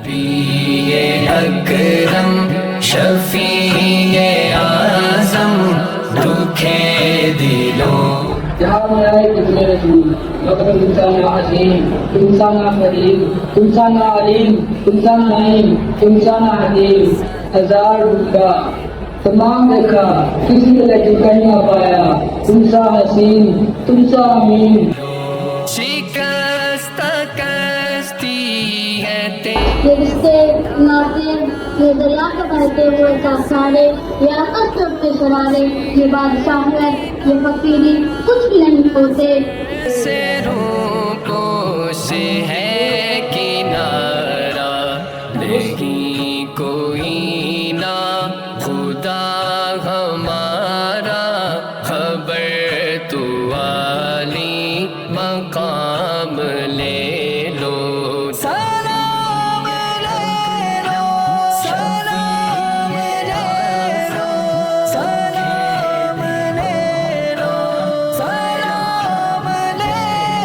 نبی اکرم شفیع اعظم دکھے دلوں جہاں میں آئے کتنے رسول وقت انسان عظیم انسان قدیم انسان علیم انسان نعیم انسان حکیم ہزار ڈھونڈا تمام دیکھا کسی نے لیکن کہیں نہ پایا تم سا حسین تم سا امین شکست کشتی ہے یہ رشتے ناطے یہ دریا کا بہتے ہوئے سارے یہ آپس کے سرارے یہ بادشاہ ہے یہ فقیری کچھ بھی نہیں ہوتے سے روح کو سے ہے کنارہ نہیں